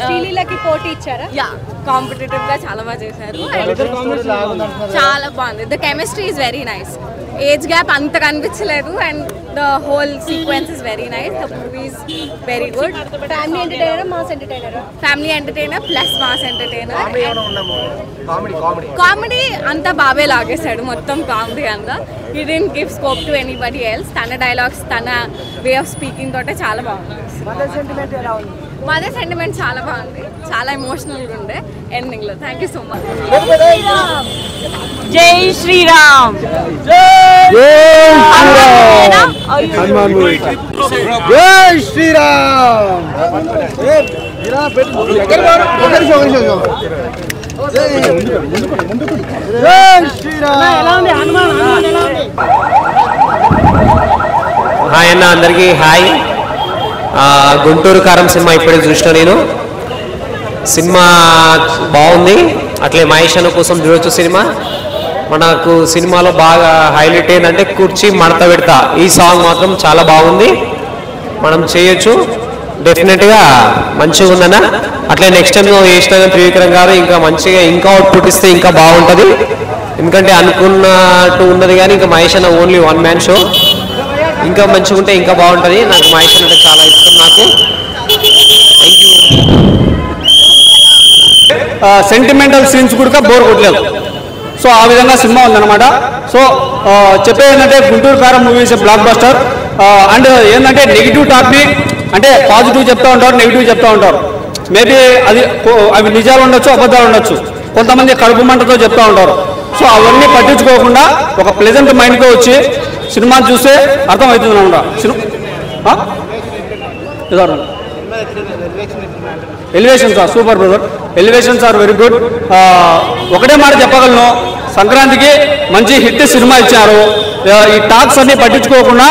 శ్రీలీలకి పోటీ ఇచ్చారా? Yeah, competitive గా చాలా బాగా చేశారు. చాలా బాగుంది. The chemistry is very nice. Age gap అంత కనిపించలేదు and the whole sequence is very nice. The movie is very good. Family entertainer, mass entertainer? Family entertainer plus mass entertainer. Comedy అంతా బాబే లాగేశాడు, మొత్తం కామెడీ అంతా. He didn't give scope to anybody else. తన dialogues, తన way of speaking తోటే చాలా బాగుంది. Mother sentiment చాలా బాగుంది, చాలా ఎమోషనల్గా ఉండే ఎండింగ్ లో. Thank you so much. జై శ్రీరామ్. హనుమాన్ మూవీ. జై శ్రీరామ్. హాయ్ అన్న, అందరికీ హాయ్. గుంటూరు కారం సినిమా ఇప్పుడే చూసిన నేను. సినిమా బాగుంది. అట్లే మహేష్ అన్న కోసం చూడొచ్చు సినిమా. మనకు సినిమాలో బాగా హైలైట్ ఏంటంటే కుర్చీ మడత పెడతా, ఈ సాంగ్ మాత్రం చాలా బాగుంది. మనం చేయొచ్చు, డెఫినెట్గా మంచిగా ఉందన్న. అట్లే నెక్స్ట్ టైం చేసిన త్రివిక్రమ్ గారు ఇంకా మంచిగా ఇంకా అవుట్పుట్ ఇస్తే ఇంకా బాగుంటుంది. ఎందుకంటే అనుకున్నట్టు ఉన్నది కానీ ఇంకా మహేష్ అన్న ఓన్లీ వన్ మ్యాన్ షో. ఇంకా మంచిగా ఉంటే ఇంకా బాగుంటుంది. నాకు మహేష్ అన్న అంటే చాలా ఇష్టం నాకు. Thank you. సెంటిమెంటల్ సీన్స్ కూడా బోర్ కొట్టలేదు. సో ఆ విధంగా సినిమా ఉందన్నమాట. సో చెప్పేది ఏంటంటే గుంటూరు కారం మూవీస్ బ్లాక్ బస్టర్. అండ్ ఏంటంటే నెగిటివ్ టాక్ని అంటే పాజిటివ్ చెప్తూ ఉంటారు, నెగిటివ్ చెప్తూ ఉంటారు. మేబీ అవి నిజాలు ఉండొచ్చు, అబద్ధాలు ఉండొచ్చు. కొంతమంది కడుపు మంటతో చెప్తూ ఉంటారు. సో అవన్నీ పట్టించుకోకుండా ఒక ప్లెజెంట్ మైండ్తో వచ్చి సినిమా చూస్తే అర్థమవుతుంది అనమాట. Elevations are super brother. Elevations are very good. ఒకటే మాట చెప్పగలను, సంక్రాంతికి మంచి హిట్ సినిమా ఇచ్చారు. ఈ టాక్స్ అన్ని పట్టించుకోకుండా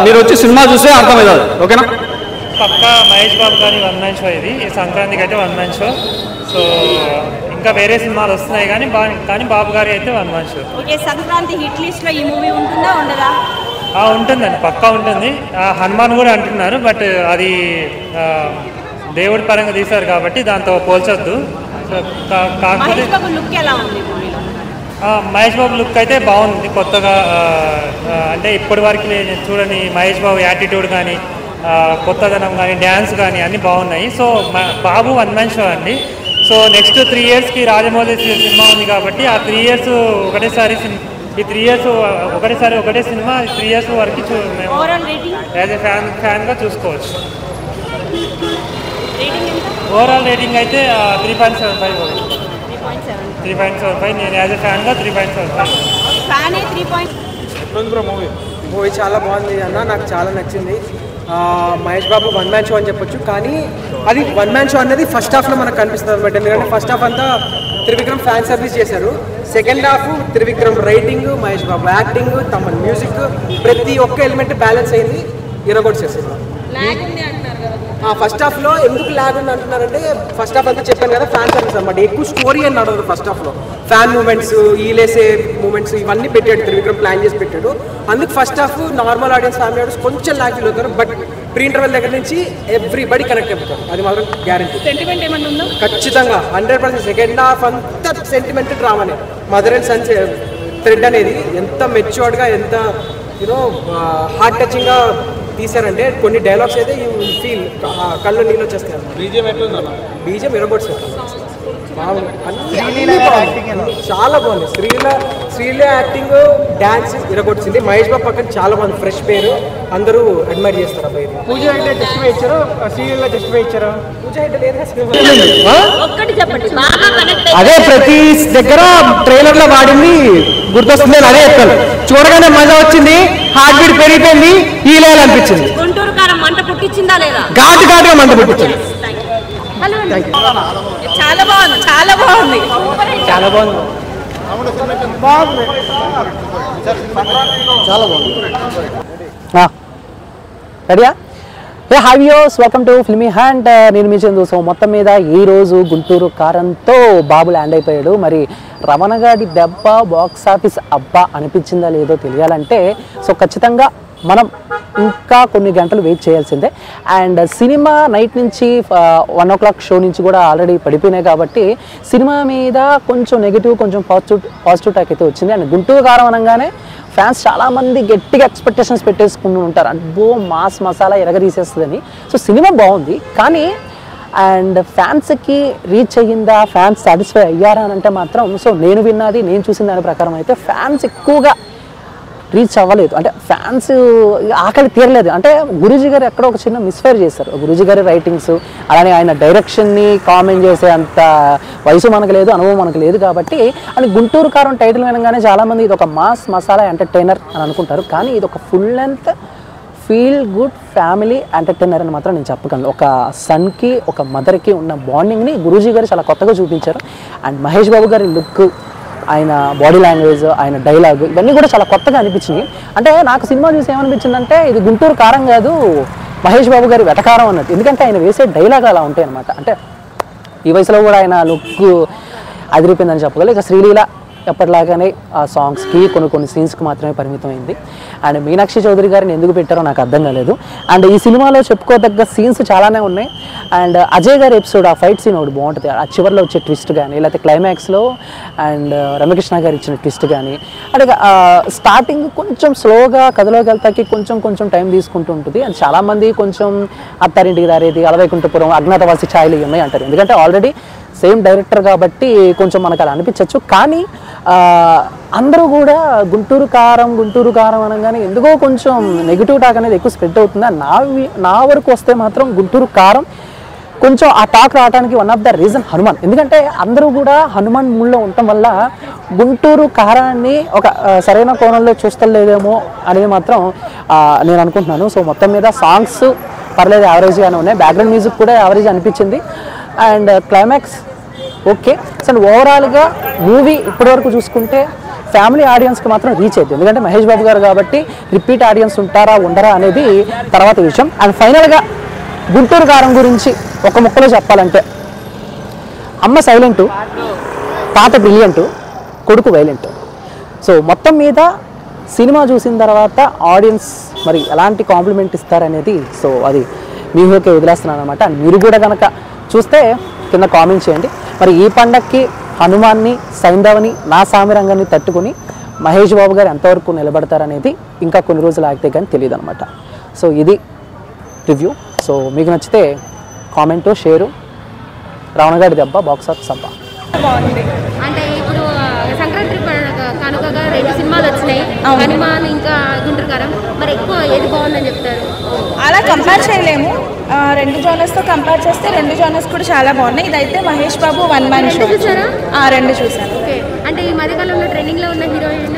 మీరు వచ్చి సినిమా చూస్తే అర్థమవుతుంది. ఓకేనా? పక్కా మహేష్ బాబు గారి వన్ మ్యాన్ షో ఇది. ఈ సంక్రాంతికి అయితే వన్ మ్యాన్ షో. సో ఇంకా వేరే సినిమాలు వస్తున్నాయి కానీ బాబు గారి అయితే one man show. Okay, Sankranti hit list లో ఈ మూవీ ఉంటుందా ఉండదా? ఉంటుందండి, పక్కా ఉంటుంది. హనుమాన్ కూడా అంటున్నారు, బట్ అది దేవుడి పరంగా తీశారు కాబట్టి దాంతో పోల్చొద్దు. కాకపోతే మహేష్ బాబు లుక్ అయితే బాగుంది కొత్తగా. అంటే ఇప్పటి వరకు చూడని మహేష్ బాబు యాటిట్యూడ్ కానీ, కొత్తదనం కానీ, డ్యాన్స్ కానీ అన్నీ బాగున్నాయి. సో బాబు వన్ మ్యాన్ షో అండి. సో నెక్స్ట్ 3 yearsకి రాజమౌళి సినిమా ఉంది కాబట్టి ఆ 3 years ఒకటేసారి, ఈ 3 years ఒకటేసారి ఒకటే సినిమా 3 years వరకు మేము యాజ్ ఎ ఫ్యాన్గా చూసుకోవచ్చు. ఓవరాల్ రేటింగ్ అయితే 3.75. 3.75. నేను యాజ్ ఎ ఫ్యాన్గా 3.75. మూవీ చాలా బాగుంది అన్న, నాకు చాలా నచ్చింది. Mahesh Babu one man show అని చెప్పొచ్చు, కానీ అది వన్ మ్యాన్ షో అనేది ఫస్ట్ హాఫ్లో మనకు కనిపిస్తుంది అనమాట. ఎందుకంటే ఫస్ట్ హాఫ్ అంతా త్రివిక్రమ్ ఫ్యాన్ సర్వీస్ చేశారు. Second half Trivikram writing, Mahesh Babu acting, తమ మ్యూజిక్, ప్రతి ఒక్క ఎలిమెంట్ బ్యాలెన్స్ అయింది, ఇరగొట్టేసేసింది. ఫస్ట్ హాఫ్లో ఎందుకు ల్యాగ్ ఉంది అంటున్నారంటే, ఫస్ట్ హాఫ్ అంతా చెప్పాను కదా ఫ్యాన్ సర్వీస్ అనమాట. ఎక్కువ స్టోరీ అని నడవదు ఫస్ట్ హాఫ్లో. ఫ్యాన్ మూమెంట్స్, ఈలేసే మూమెంట్స్ ఇవన్నీ పెట్టాడు త్రివిక్రమ్, ప్లాన్ చేసి పెట్టాడు. అందుకు first half normal audience, family audience కొంచెం ల్యాగ్ ఫీల్ అవుతారు. బట్ ప్రీ ఇంటర్వెల్ దగ్గర నుంచి ఎవ్రీబడి కనెక్ట్ అయిపోతారు, అది మాత్రం గ్యారెంటీ. సెంటిమెంట్ ఏమన్నా ఉందా? ఖచ్చితంగా 100%. సెకండ్ హాఫ్ అంతా సెంటిమెంట్ డ్రామానే. మదర్ అండ్ సన్స్ థ్రెడ్ అనేది ఎంత మెచ్యూర్డ్గా, ఎంత హార్ట్ టచింగ్గా తీసారంటే కొన్ని డైలాగ్స్ అయితే యూ ఫీల్ కళ్ళు నీళ్ళు వచ్చేస్తాయి. బీజం ఇరగొట్టారు, చాలా బాగుంది. శ్రీల యాక్టింగ్, డాన్స్ ఇరగొచ్చింది. మహేష్ బాబు పక్కన చాలా బాగుంది, ఫ్రెష్ పేరు, అందరూ అడ్మైర్ చేస్తారు. అబ్బాయి పూజ అయితే జస్టిఫై ఇచ్చారు, సీరియల్లో జస్టిఫై ఇచ్చారు. పూజ అయితే లేదు, అదే ప్రతి దగ్గర ట్రైలర్ లో వాడింది గుర్తొస్తుంది. అదే చెప్తాను, చూడగానే మజా వచ్చింది, హార్ట్ బీట్ పెరిగిపోయింది, హీలేయాలి అనిపించింది. గుంటూరు కారం మంట పుట్టించిందా లేదా? ఘాటుగా మంట పుట్టించింది. చాలా బాగుంది, చాలా బాగుంది, చాలా బాగుంది, చాలా బాగుంది. రెడీయా? Hi viewers, welcome to filmy hand. నేను మీ చందు. సో మొత్తం మీద ఈరోజు గుంటూరు కారంతో బాబు ల్యాండ్ అయిపోయాడు. మరి రమణ గారి దెబ్బ బాక్స్ ఆఫీస్ అబ్బా అనిపించిందా లేదో తెలియాలంటే సో ఖచ్చితంగా మనం ఇంకా కొన్ని గంటలు వెయిట్ చేయాల్సిందే. అండ్ సినిమా నైట్ నుంచి 1 o'clock షో నుంచి కూడా ఆల్రెడీ పడిపోయినాయి కాబట్టి సినిమా మీద కొంచెం నెగిటివ్ కొంచెం పాజిటివ్ టాక్ అయితే వచ్చింది. అండ్ గుంటూరు కారం అనగానే ఫ్యాన్స్ చాలామంది గట్టిగా ఎక్స్పెక్టేషన్స్ పెట్టేసుకుంటూ ఉంటారు, అబ్బో మాస్ మసాలా ఎరగదీసేస్తుందని. సో సినిమా బాగుంది కానీ అండ్ ఫ్యాన్స్కి రీచ్ అయ్యిందా, ఫ్యాన్స్ సాటిస్ఫై అయ్యారా అని అంటే మాత్రం సో నేను విన్నది నేను చూసిన దాని ప్రకారం అయితే ఫ్యాన్స్ ఎక్కువగా రీచ్ అవ్వలేదు. అంటే ఫ్యాన్స్ ఆకలి తీరలేదు. అంటే గురూజీ గారు ఎక్కడో ఒక చిన్న మిస్ఫైర్ చేశారు. గురూజీ గారి రైటింగ్స్ అలానే ఆయన డైరెక్షన్ని కామెంట్ చేసే అంత వయసు మనకు లేదు, అనుభవం మనకు లేదు కాబట్టి అని గుంటూరు కారం టైటిల్ వినగానే చాలామంది ఇది ఒక మాస్ మసాలా ఎంటర్టైనర్ అని అనుకుంటారు. కానీ ఇది ఒక full length feel good family entertainer అని మాత్రం నేను చెప్పగలను. ఒక సన్కి ఒక మదర్కి ఉన్న బాండింగ్ని గురూజీ గారు చాలా కొత్తగా చూపించారు. అండ్ మహేష్ బాబు గారి లుక్, ఆయన బాడీ లాంగ్వేజ్, ఆయన డైలాగ్ ఇవన్నీ కూడా చాలా కొత్తగా అనిపించినాయి. అంటే నాకు సినిమా చూసి ఏమనిపించిందంటే ఇది గుంటూరు కారం కాదు మహేష్ బాబు గారి వెటకారం అన్నట్టు. ఎందుకంటే ఆయన వేసే డైలాగ్ అలా ఉంటాయి అనమాట. అంటే ఈ వయసులో కూడా ఆయన లుక్ అదిరిపోయిందని చెప్పగలరు. ఇక శ్రీలీల ఎప్పటిలాగానే ఆ సాంగ్స్కి కొన్ని సీన్స్కి మాత్రమే పరిమితమైంది. అండ్ మీనాక్షి చౌదరి గారిని ఎందుకు పెట్టారో నాకు అర్థం కాలేదు. అండ్ ఈ సినిమాలో చెప్పుకోదగ్గ సీన్స్ చాలానే ఉన్నాయి. అండ్ అజయ్ గారి ఎపిసోడ్ ఆ ఫైట్ సీన్ ఒకటి బాగుంటుంది. ఆ చివరిలో వచ్చే ట్విస్ట్ కానీ లేకపోతే క్లైమాక్స్లో అండ్ రమ్యకృష్ణ గారు ఇచ్చిన ట్విస్ట్ కానీ అంటే స్టార్టింగ్ కొంచెం స్లోగా కథలోకి వెళ్తాకి కొంచెం టైం తీసుకుంటూ ఉంటుంది. అండ్ చాలామంది కొంచెం అత్తారింటికి దారేది, అలవైకుంఠపురం, అజ్ఞాతవాసి ఛాయలు ఉన్నాయి అంటారు. ఎందుకంటే ఆల్రెడీ సేమ్ డైరెక్టర్ కాబట్టి కొంచెం మనకు అలా అనిపించవచ్చు. కానీ అందరూ కూడా గుంటూరు కారం అనగానే ఎందుకో కొంచెం నెగిటివ్ టాక్ అనేది ఎక్కువ స్ప్రెడ్ అవుతుంది. నా వరకు వస్తే మాత్రం గుంటూరు కారం కొంచెం ఆ టాక్ రావడానికి one of the reason Hanuman. ఎందుకంటే అందరూ కూడా హనుమాన్ మూడ్లో ఉండటం వల్ల గుంటూరు కారాన్ని ఒక సరైన కోణంలో చూస్తలేదేమో అనేది మాత్రం నేను అనుకుంటున్నాను. సో మొత్తం మీద సాంగ్స్ పర్లేదు, యావరేజ్గానే ఉన్నాయి. బ్యాక్గ్రౌండ్ మ్యూజిక్ కూడా యావరేజ్ అనిపించింది. And climax okay. సో ఓవరాల్గా మూవీ ఇప్పటివరకు చూసుకుంటే ఫ్యామిలీ ఆడియన్స్కి మాత్రం రీచ్ అవుతుంది. ఎందుకంటే మహేష్ బాబు గారు కాబట్టి రిపీట్ ఆడియన్స్ ఉంటారా ఉండరా అనేది తర్వాత విషయం. అండ్ ఫైనల్గా గుంటూరు కారం గురించి ఒక ముక్కలో చెప్పాలంటే అమ్మ సైలెంటు, తాత బ్రిలియంటు, కొడుకు వైలెంట్. సో మొత్తం మీద సినిమా చూసిన తర్వాత ఆడియన్స్ మరి ఎలాంటి కాంప్లిమెంట్ ఇస్తారనేది సో అది మీ ఊరికే వదిలేస్తున్నాను అనమాట. అండ్ మీరు కూడా కనుక చూస్తే కింద కామెంట్ చేయండి. మరి ఈ పండక్కి హనుమాన్ని, సైంధవని, నా సామిరంగాన్ని తట్టుకుని మహేష్ బాబు గారు ఎంతవరకు నిలబడతారనేది ఇంకా కొన్ని రోజులు ఆగితే కానీ తెలియదు అనమాట. సో ఇది రివ్యూ. సో మీకు నచ్చితే కామెంటు, షేరు. రావణగాడి దెబ్బ, బాక్స్ ఆఫీస్ సబ్బ బాగుంది. అంటే ఇప్పుడు సంక్రాంతి కనుకగా 2 సినిమాలు వచ్చినాయి, హనుమాన్ ఇంకా గుంటూరు కారం. మరి ఎక్కువ ఏది బాగుందని చెప్తారు? అలా కంపేర్ చేయలేము. 2 జోనర్స్తో కంపేర్ చేస్తే 2 జోనర్స్ కూడా చాలా బాగున్నాయి. ఇదైతే Mahesh Babu one man show. చూసారా? 2 చూసాను. ఓకే. అంటే ఈ మధ్యకాలంలో ట్రెండింగ్లో ఉన్న హీరోయిన్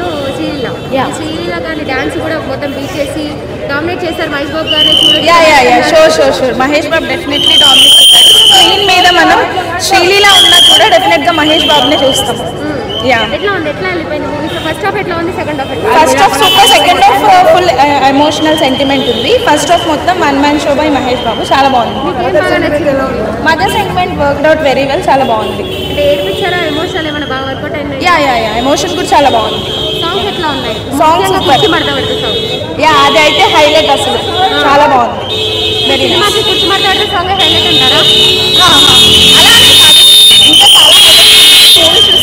శ్రీలీల గారి డాన్స్ కూడా మొత్తం బీట్ చేసి డామినేట్ చేశారు మహేష్ బాబు గారు. Sure Mahesh Babu definitely dominate చేశారు. స్క్రీన్ మీద మనం శ్రీలీల ఉన్నా కూడా డెఫినెట్గా మహేష్ బాబునే చూస్తాం. ఎట్లా వెళ్ళిపోయింది మూవీ? ఫస్ట్ హాఫ్ ఎట్లా ఉంది? Second half first half super, second half full emotional sentiment ఉంది. ఫస్ట్ హాఫ్ మొత్తం one man show by Mahesh Babu, చాలా బాగుంది. Mother sentiment worked out very well, చాలా బాగుంది. అంటే ఏడిపించారా? ఎమోషనల్ ఏమైనా బాగా వర్కౌట్ అయింది? ఎమోషన్ కూడా చాలా బాగుంది. సాంగ్స్ ఎట్లా ఉన్నాయి? Songs super. అది అయితే హైలైట్, అసలు చాలా బాగుంది. Very nice. కుర్చీ మాట్లాడితే సాంగ్ హైలైట్ అంటారా? అలా ఇంకా చాలా